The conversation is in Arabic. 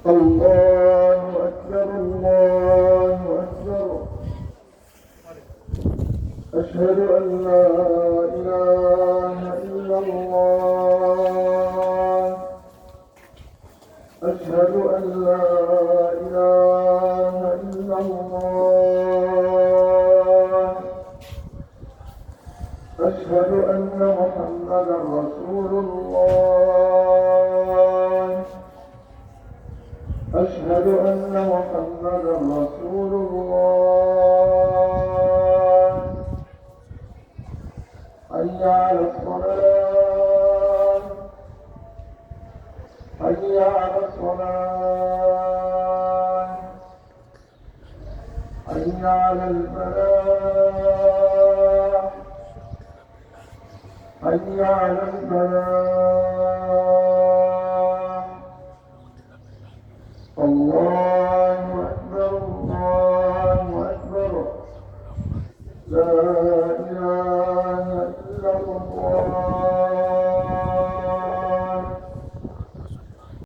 الله أكبر الله أكبر. أشهد أن لا إله إلا الله. أشهد أن لا إله إلا الله. أشهد أن محمدا رسول الله. أشهد أن محمدا رسول الله. حي على الصلاة. حي على الصلاة. حي على الفلاح. حي على الفلاح. الله أكبر الله أكبر. لا إله إلا الله.